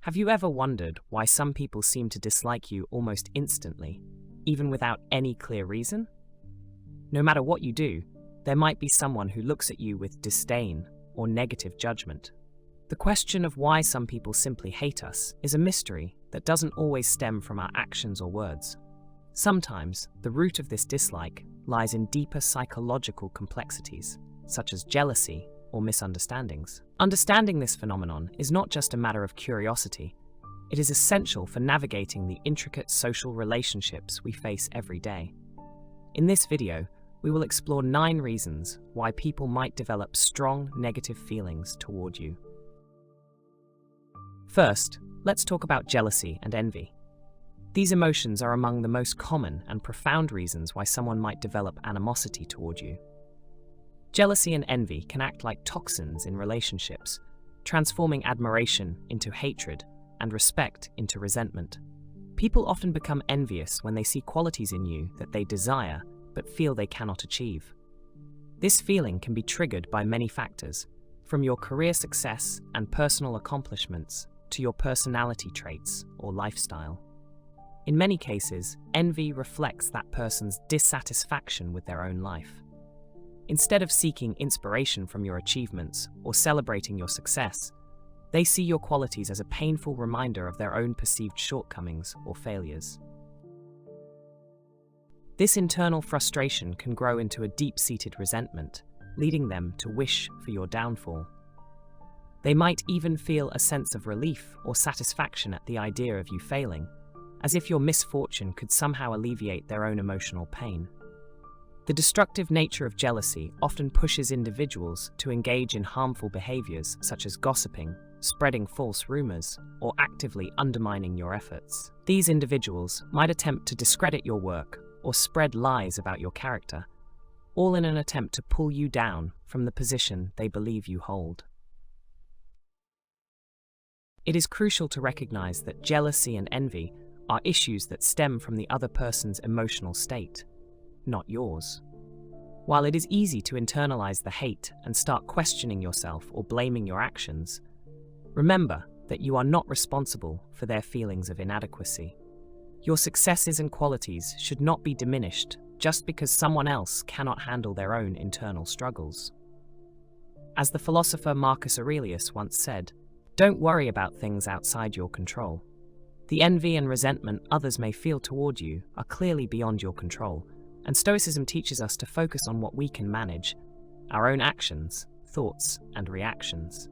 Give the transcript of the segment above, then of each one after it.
Have you ever wondered why some people seem to dislike you almost instantly, even without any clear reason? No matter what you do, there might be someone who looks at you with disdain or negative judgment. The question of why some people simply hate us is a mystery that doesn't always stem from our actions or words. Sometimes, the root of this dislike lies in deeper psychological complexities, such as jealousy or misunderstandings. Understanding this phenomenon is not just a matter of curiosity. It is essential for navigating the intricate social relationships we face every day. In this video, we will explore 9 reasons why people might develop strong negative feelings toward you. First, let's talk about jealousy and envy. These emotions are among the most common and profound reasons why someone might develop animosity toward you. Jealousy and envy can act like toxins in relationships, transforming admiration into hatred and respect into resentment. People often become envious when they see qualities in you that they desire but feel they cannot achieve. This feeling can be triggered by many factors, from your career success and personal accomplishments to your personality traits or lifestyle. In many cases, envy reflects that person's dissatisfaction with their own life. Instead of seeking inspiration from your achievements or celebrating your success, they see your qualities as a painful reminder of their own perceived shortcomings or failures. This internal frustration can grow into a deep-seated resentment, leading them to wish for your downfall. They might even feel a sense of relief or satisfaction at the idea of you failing, as if your misfortune could somehow alleviate their own emotional pain. The destructive nature of jealousy often pushes individuals to engage in harmful behaviors such as gossiping, spreading false rumors, or actively undermining your efforts. These individuals might attempt to discredit your work or spread lies about your character, all in an attempt to pull you down from the position they believe you hold. It is crucial to recognize that jealousy and envy are issues that stem from the other person's emotional state, not yours. While it is easy to internalize the hate and start questioning yourself or blaming your actions, remember that you are not responsible for their feelings of inadequacy. Your successes and qualities should not be diminished just because someone else cannot handle their own internal struggles. As the philosopher Marcus Aurelius once said, "Don't worry about things outside your control. The envy and resentment others may feel toward you are clearly beyond your control, and Stoicism teaches us to focus on what we can manage, our own actions, thoughts, and reactions."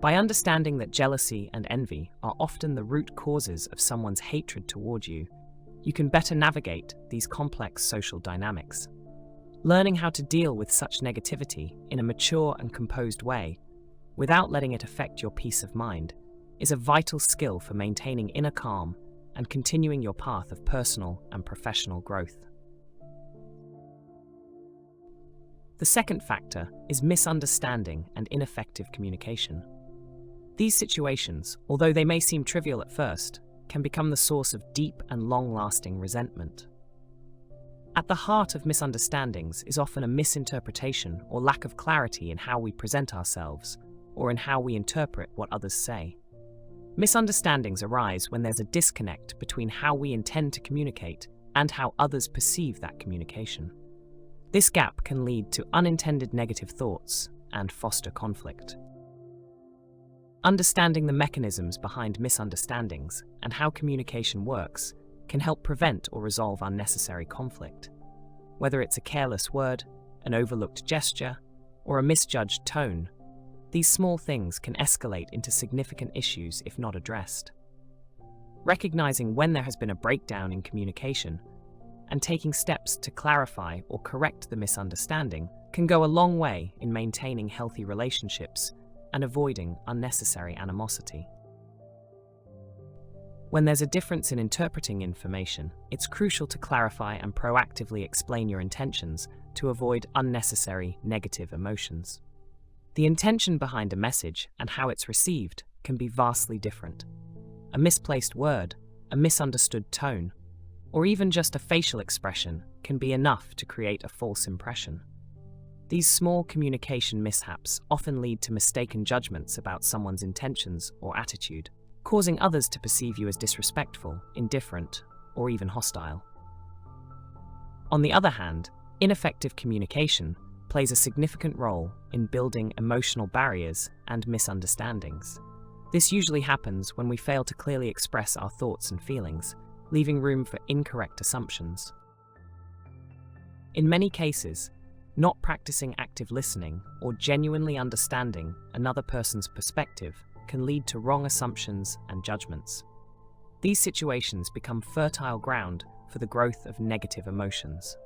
By understanding that jealousy and envy are often the root causes of someone's hatred toward you, you can better navigate these complex social dynamics. Learning how to deal with such negativity in a mature and composed way, without letting it affect your peace of mind, is a vital skill for maintaining inner calm and continuing your path of personal and professional growth. The second factor is misunderstanding and ineffective communication. These situations, although they may seem trivial at first, can become the source of deep and long-lasting resentment. At the heart of misunderstandings is often a misinterpretation or lack of clarity in how we present ourselves, or in how we interpret what others say. Misunderstandings arise when there's a disconnect between how we intend to communicate and how others perceive that communication. This gap can lead to unintended negative thoughts and foster conflict. Understanding the mechanisms behind misunderstandings and how communication works can help prevent or resolve unnecessary conflict. Whether it's a careless word, an overlooked gesture, or a misjudged tone, these small things can escalate into significant issues if not addressed. Recognizing when there has been a breakdown in communication and taking steps to clarify or correct the misunderstanding can go a long way in maintaining healthy relationships and avoiding unnecessary animosity. When there's a difference in interpreting information, it's crucial to clarify and proactively explain your intentions to avoid unnecessary negative emotions. The intention behind a message and how it's received can be vastly different. A misplaced word, a misunderstood tone, or even just a facial expression can be enough to create a false impression. These small communication mishaps often lead to mistaken judgments about someone's intentions or attitude, causing others to perceive you as disrespectful, indifferent, or even hostile. On the other hand, ineffective communication plays a significant role in building emotional barriers and misunderstandings. This usually happens when we fail to clearly express our thoughts and feelings, leaving room for incorrect assumptions. In many cases, not practicing active listening or genuinely understanding another person's perspective can lead to wrong assumptions and judgments. These situations become fertile ground for the growth of negative emotions.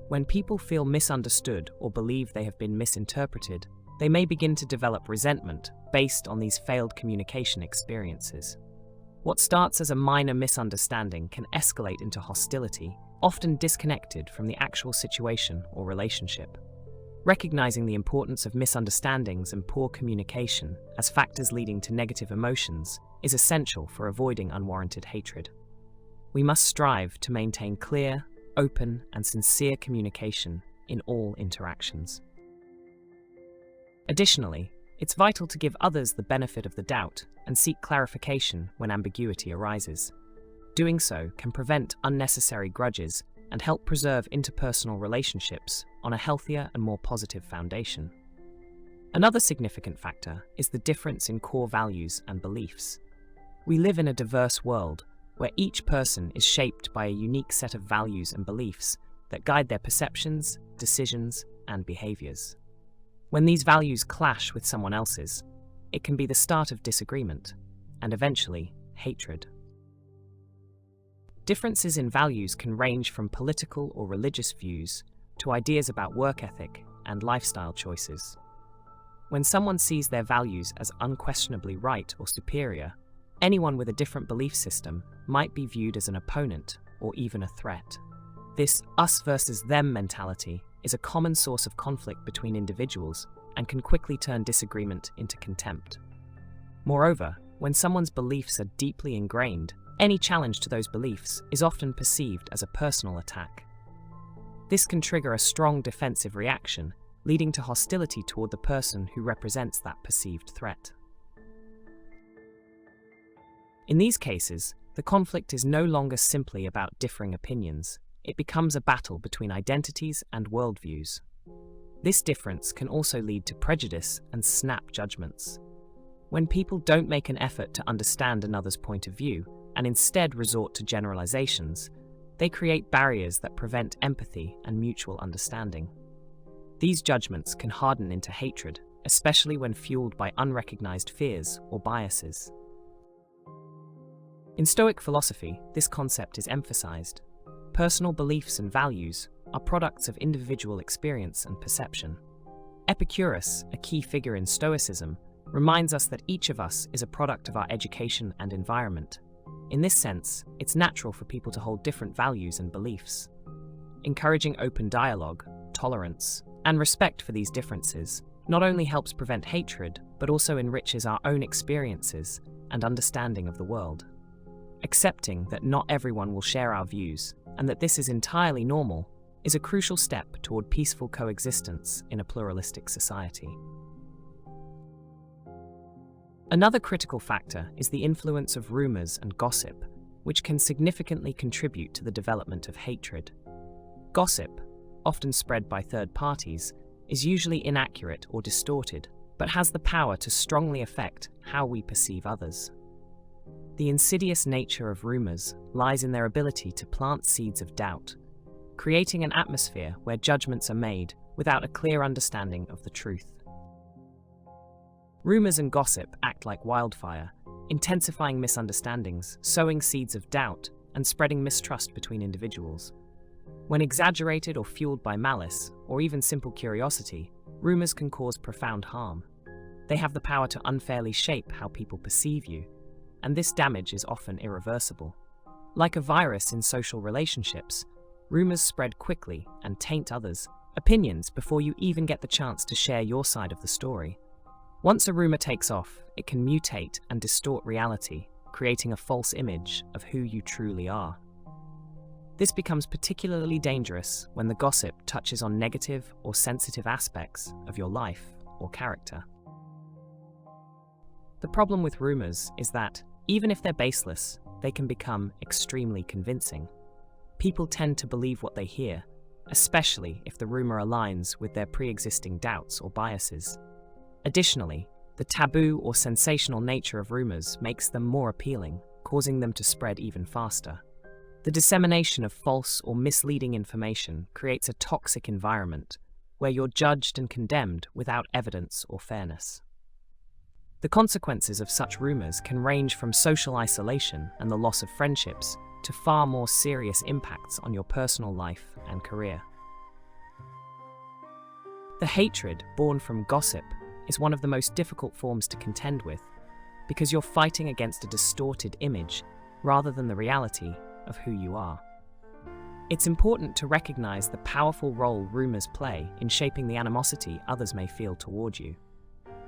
When people feel misunderstood or believe they have been misinterpreted, they may begin to develop resentment based on these failed communication experiences. What starts as a minor misunderstanding can escalate into hostility, often disconnected from the actual situation or relationship. Recognizing the importance of misunderstandings and poor communication as factors leading to negative emotions is essential for avoiding unwarranted hatred. We must strive to maintain clear, open, and sincere communication in all interactions. Additionally, it's vital to give others the benefit of the doubt and seek clarification when ambiguity arises. Doing so can prevent unnecessary grudges and help preserve interpersonal relationships on a healthier and more positive foundation. Another significant factor is the difference in core values and beliefs. We live in a diverse world where each person is shaped by a unique set of values and beliefs that guide their perceptions, decisions, and behaviors. When these values clash with someone else's, it can be the start of disagreement and eventually hatred. Differences in values can range from political or religious views to ideas about work ethic and lifestyle choices. When someone sees their values as unquestionably right or superior, anyone with a different belief system might be viewed as an opponent or even a threat. This us versus them mentality is a common source of conflict between individuals and can quickly turn disagreement into contempt. Moreover, when someone's beliefs are deeply ingrained, any challenge to those beliefs is often perceived as a personal attack. This can trigger a strong defensive reaction, leading to hostility toward the person who represents that perceived threat. In these cases, the conflict is no longer simply about differing opinions. It becomes a battle between identities and worldviews. This difference can also lead to prejudice and snap judgments. When people don't make an effort to understand another's point of view and instead resort to generalizations, they create barriers that prevent empathy and mutual understanding. These judgments can harden into hatred, especially when fueled by unrecognized fears or biases. In Stoic philosophy, this concept is emphasized. Personal beliefs and values are products of individual experience and perception. Epicurus, a key figure in Stoicism, reminds us that each of us is a product of our education and environment. In this sense, it's natural for people to hold different values and beliefs. Encouraging open dialogue, tolerance, and respect for these differences not only helps prevent hatred, but also enriches our own experiences and understanding of the world. Accepting that not everyone will share our views, and that this is entirely normal, is a crucial step toward peaceful coexistence in a pluralistic society. Another critical factor is the influence of rumors and gossip, which can significantly contribute to the development of hatred. Gossip, often spread by third parties, is usually inaccurate or distorted, but has the power to strongly affect how we perceive others. The insidious nature of rumors lies in their ability to plant seeds of doubt, creating an atmosphere where judgments are made without a clear understanding of the truth. Rumors and gossip act like wildfire, intensifying misunderstandings, sowing seeds of doubt, and spreading mistrust between individuals. When exaggerated or fueled by malice, or even simple curiosity, rumors can cause profound harm. They have the power to unfairly shape how people perceive you, and this damage is often irreversible. Like a virus in social relationships, rumors spread quickly and taint others' opinions before you even get the chance to share your side of the story. Once a rumor takes off, it can mutate and distort reality, creating a false image of who you truly are. This becomes particularly dangerous when the gossip touches on negative or sensitive aspects of your life or character. The problem with rumors is that, even if they're baseless, they can become extremely convincing. People tend to believe what they hear, especially if the rumor aligns with their pre-existing doubts or biases. Additionally, the taboo or sensational nature of rumors makes them more appealing, causing them to spread even faster. The dissemination of false or misleading information creates a toxic environment where you're judged and condemned without evidence or fairness. The consequences of such rumors can range from social isolation and the loss of friendships to far more serious impacts on your personal life and career. The hatred born from gossip is one of the most difficult forms to contend with because you're fighting against a distorted image rather than the reality of who you are. It's important to recognize the powerful role rumors play in shaping the animosity others may feel toward you.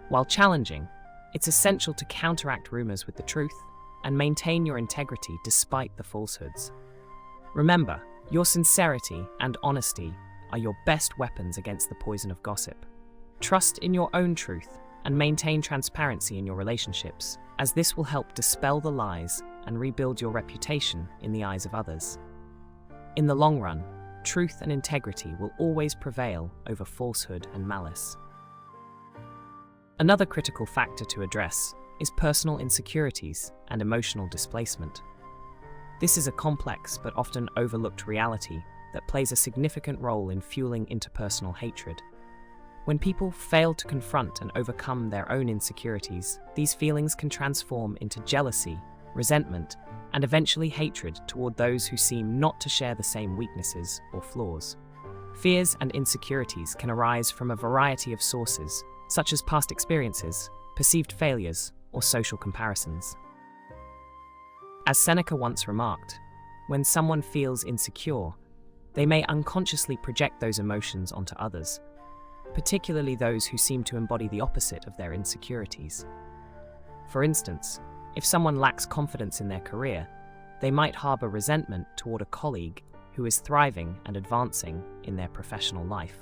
While challenging, it's essential to counteract rumors with the truth and maintain your integrity despite the falsehoods. Remember, your sincerity and honesty are your best weapons against the poison of gossip. Trust in your own truth and maintain transparency in your relationships, as this will help dispel the lies and rebuild your reputation in the eyes of others. In the long run, truth and integrity will always prevail over falsehood and malice. Another critical factor to address is personal insecurities and emotional displacement. This is a complex but often overlooked reality that plays a significant role in fueling interpersonal hatred. When people fail to confront and overcome their own insecurities, these feelings can transform into jealousy, resentment, and eventually hatred toward those who seem not to share the same weaknesses or flaws. Fears and insecurities can arise from a variety of sources, such as past experiences, perceived failures, or social comparisons. As Seneca once remarked, when someone feels insecure, they may unconsciously project those emotions onto others, particularly those who seem to embody the opposite of their insecurities. For instance, if someone lacks confidence in their career, they might harbor resentment toward a colleague who is thriving and advancing in their professional life.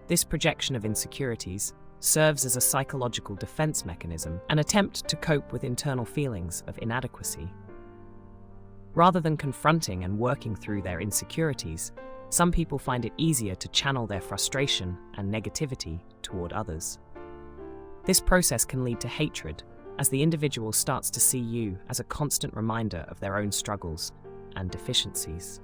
This projection of insecurities serves as a psychological defense mechanism, an attempt to cope with internal feelings of inadequacy. Rather than confronting and working through their insecurities, some people find it easier to channel their frustration and negativity toward others. This process can lead to hatred, as the individual starts to see you as a constant reminder of their own struggles and deficiencies.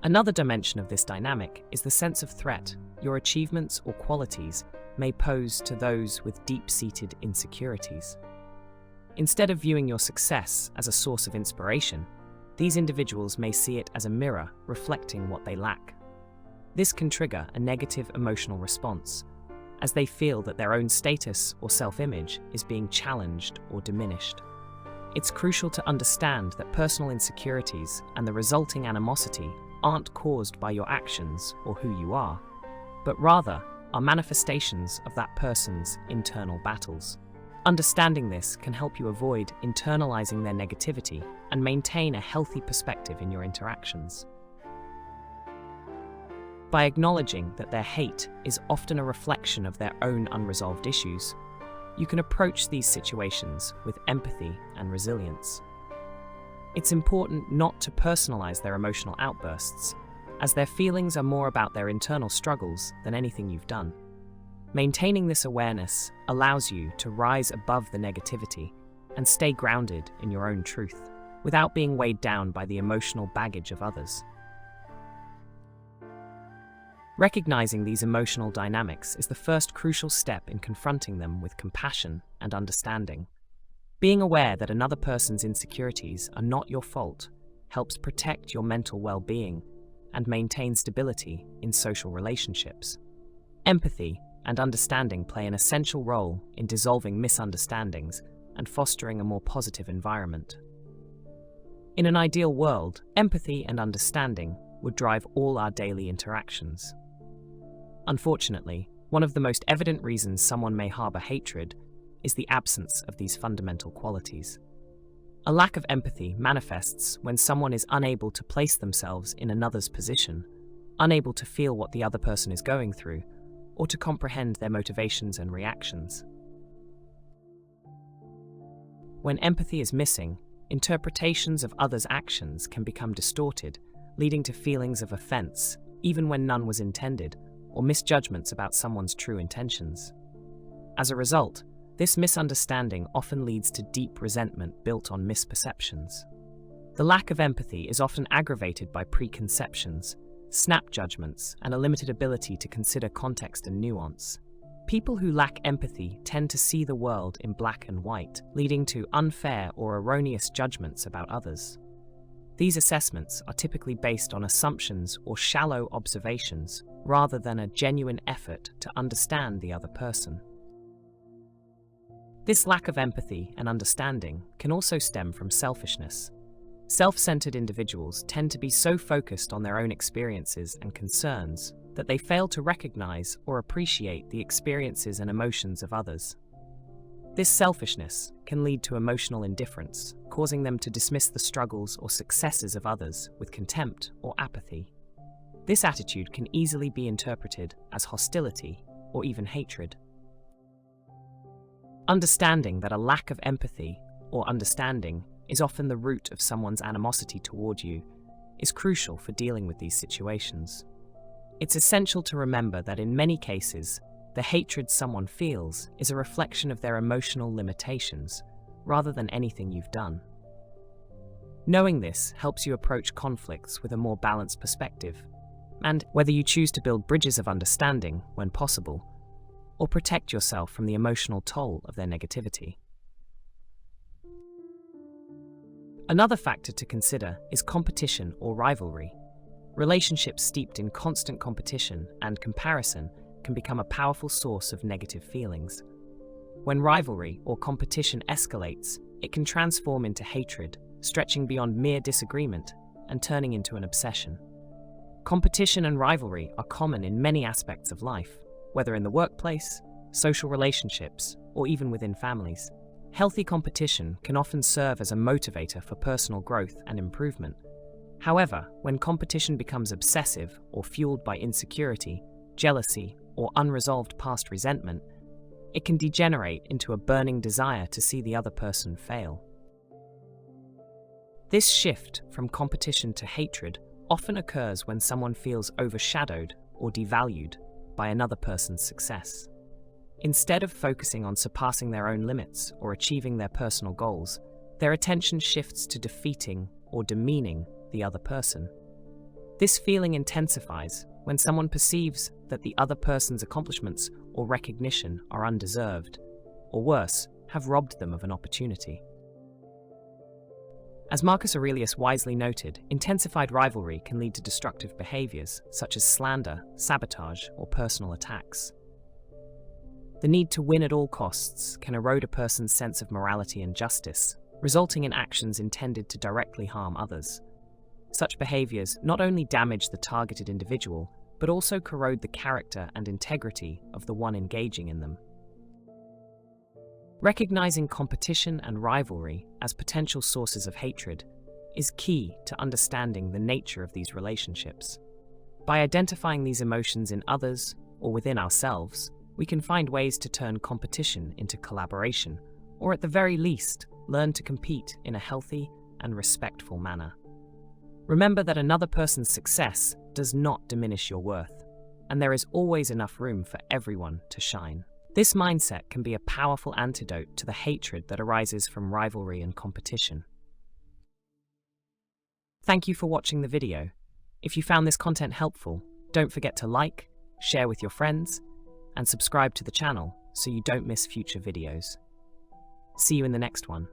Another dimension of this dynamic is the sense of threat your achievements or qualities may pose to those with deep-seated insecurities. Instead of viewing your success as a source of inspiration, these individuals may see it as a mirror reflecting what they lack. This can trigger a negative emotional response, as they feel that their own status or self-image is being challenged or diminished. It's crucial to understand that personal insecurities and the resulting animosity aren't caused by your actions or who you are, but rather are manifestations of that person's internal battles. Understanding this can help you avoid internalizing their negativity and maintain a healthy perspective in your interactions. By acknowledging that their hate is often a reflection of their own unresolved issues, you can approach these situations with empathy and resilience. It's important not to personalize their emotional outbursts, as their feelings are more about their internal struggles than anything you've done. Maintaining this awareness allows you to rise above the negativity and stay grounded in your own truth, without being weighed down by the emotional baggage of others. Recognizing these emotional dynamics is the first crucial step in confronting them with compassion and understanding. Being aware that another person's insecurities are not your fault helps protect your mental well-being and maintain stability in social relationships. Empathy and understanding play an essential role in dissolving misunderstandings and fostering a more positive environment. In an ideal world, empathy and understanding would drive all our daily interactions. Unfortunately, one of the most evident reasons someone may harbor hatred is the absence of these fundamental qualities. A lack of empathy manifests when someone is unable to place themselves in another's position, unable to feel what the other person is going through, or to comprehend their motivations and reactions. When empathy is missing, interpretations of others' actions can become distorted, leading to feelings of offense, even when none was intended, or misjudgments about someone's true intentions. As a result, this misunderstanding often leads to deep resentment built on misperceptions. The lack of empathy is often aggravated by preconceptions, snap judgments, and a limited ability to consider context and nuance. People who lack empathy tend to see the world in black and white, leading to unfair or erroneous judgments about others. These assessments are typically based on assumptions or shallow observations, rather than a genuine effort to understand the other person. This lack of empathy and understanding can also stem from selfishness. Self-centered individuals tend to be so focused on their own experiences and concerns that they fail to recognize or appreciate the experiences and emotions of others. This selfishness can lead to emotional indifference, causing them to dismiss the struggles or successes of others with contempt or apathy. This attitude can easily be interpreted as hostility or even hatred. Understanding that a lack of empathy or understanding is often the root of someone's animosity toward you is crucial for dealing with these situations. It's essential to remember that in many cases, the hatred someone feels is a reflection of their emotional limitations, rather than anything you've done. Knowing this helps you approach conflicts with a more balanced perspective, and whether you choose to build bridges of understanding when possible, or protect yourself from the emotional toll of their negativity. Another factor to consider is competition or rivalry. Relationships steeped in constant competition and comparison can become a powerful source of negative feelings. When rivalry or competition escalates, it can transform into hatred, stretching beyond mere disagreement and turning into an obsession. Competition and rivalry are common in many aspects of life, whether in the workplace, social relationships, or even within families. Healthy competition can often serve as a motivator for personal growth and improvement. However, when competition becomes obsessive or fueled by insecurity, jealousy, or unresolved past resentment, it can degenerate into a burning desire to see the other person fail. This shift from competition to hatred often occurs when someone feels overshadowed or devalued by another person's success. Instead of focusing on surpassing their own limits or achieving their personal goals, their attention shifts to defeating or demeaning the other person. This feeling intensifies when someone perceives that the other person's accomplishments or recognition are undeserved, or worse, have robbed them of an opportunity. As Marcus Aurelius wisely noted, intensified rivalry can lead to destructive behaviors such as slander, sabotage, or personal attacks. The need to win at all costs can erode a person's sense of morality and justice, resulting in actions intended to directly harm others. Such behaviors not only damage the targeted individual, but also corrode the character and integrity of the one engaging in them. Recognizing competition and rivalry as potential sources of hatred is key to understanding the nature of these relationships. By identifying these emotions in others or within ourselves, we can find ways to turn competition into collaboration, or at the very least, learn to compete in a healthy and respectful manner. Remember that another person's success does not diminish your worth, and there is always enough room for everyone to shine. This mindset can be a powerful antidote to the hatred that arises from rivalry and competition. Thank you for watching the video. If you found this content helpful, don't forget to like, share with your friends, and subscribe to the channel so you don't miss future videos. See you in the next one.